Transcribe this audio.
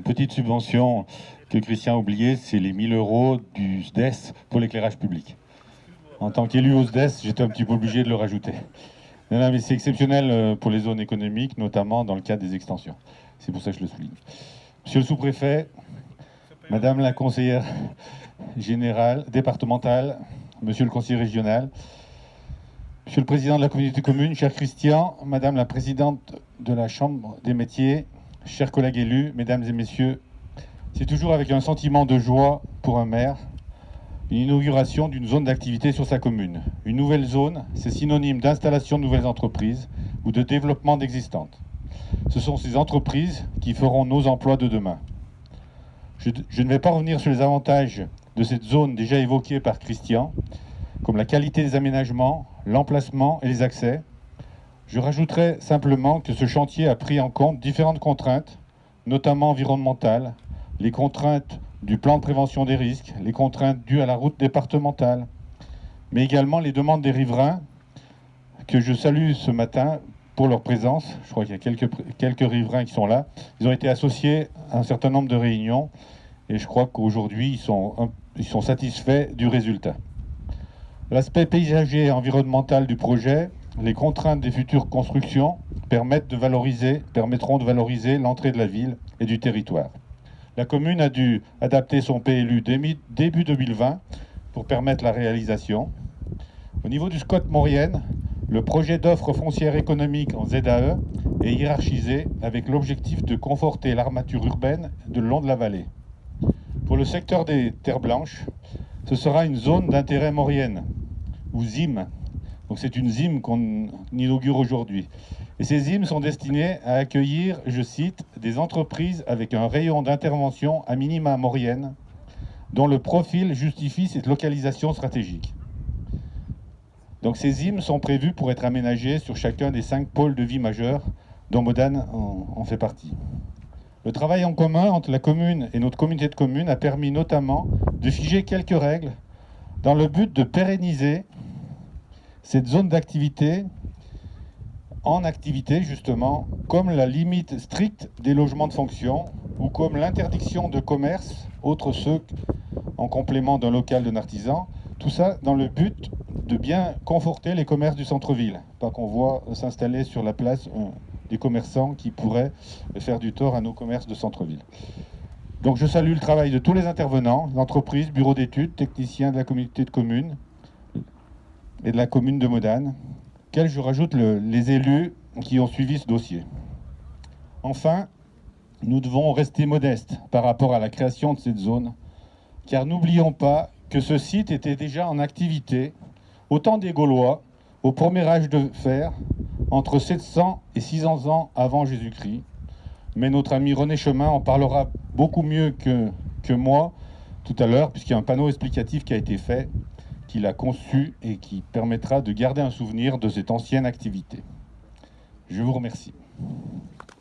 petite subvention que Christian a oubliée, c'est les 1000 € du SDES pour l'éclairage public. En tant qu'élu au SDES, j'étais un petit peu obligé de le rajouter. Non, mais c'est exceptionnel pour les zones économiques, notamment dans le cadre des extensions. C'est pour ça que je le souligne. Monsieur le sous-préfet, Madame la conseillère générale, départementale, Monsieur le conseiller régional, Monsieur le président de la communauté commune, cher Christian, Madame la présidente de la Chambre des métiers, chers collègues élus, Mesdames et Messieurs, c'est toujours avec un sentiment de joie pour un maire, une inauguration d'une zone d'activité sur sa commune. Une nouvelle zone, c'est synonyme d'installation de nouvelles entreprises ou de développement d'existantes. Ce sont ces entreprises qui feront nos emplois de demain. Je ne vais pas revenir sur les avantages de cette zone déjà évoquée par Christian, comme la qualité des aménagements, l'emplacement et les accès. Je rajouterai simplement que ce chantier a pris en compte différentes contraintes, notamment environnementales, les contraintes du plan de prévention des risques, les contraintes dues à la route départementale, mais également les demandes des riverains, que je salue ce matin pour leur présence. Je crois qu'il y a quelques riverains qui sont là. Ils ont été associés à un certain nombre de réunions, et je crois qu'aujourd'hui, ils sont satisfaits du résultat. L'aspect paysager et environnemental du projet, les contraintes des futures constructions permettront de valoriser l'entrée de la ville et du territoire. La commune a dû adapter son PLU début 2020 pour permettre la réalisation. Au niveau du SCOT Maurienne, le projet d'offre foncière économique en ZAE est hiérarchisé avec l'objectif de conforter l'armature urbaine de le long de la vallée. Pour le secteur des terres blanches, ce sera une zone d'intérêt maurienne, ou ZIM. Donc c'est une ZIM qu'on inaugure aujourd'hui. Et ces ZIM sont destinées à accueillir, je cite, des entreprises avec un rayon d'intervention à minima maurienne, dont le profil justifie cette localisation stratégique. Donc ces ZIM sont prévus pour être aménagés sur chacun des 5 pôles de vie majeurs, dont Modane en fait partie. Le travail en commun entre la commune et notre communauté de communes a permis notamment de figer quelques règles dans le but de pérenniser cette zone d'activité en activité justement, comme la limite stricte des logements de fonction ou comme l'interdiction de commerce, autres ceux en complément d'un local d'un artisan, tout ça dans le but de bien conforter les commerces du centre-ville, pas qu'on voit s'installer sur la place des commerçants qui pourraient faire du tort à nos commerces de centre-ville. Donc je salue le travail de tous les intervenants, l'entreprise, bureau d'études, techniciens de la communauté de communes et de la commune de Modane, auxquels je rajoute les élus qui ont suivi ce dossier. Enfin, nous devons rester modestes par rapport à la création de cette zone, car n'oublions pas que ce site était déjà en activité au temps des Gaulois, au premier âge de fer, entre 700 et 600 ans avant Jésus-Christ. Mais notre ami René Chemin en parlera beaucoup mieux que moi tout à l'heure, puisqu'il y a un panneau explicatif qui a été fait, qu'il a conçu et qui permettra de garder un souvenir de cette ancienne activité. Je vous remercie.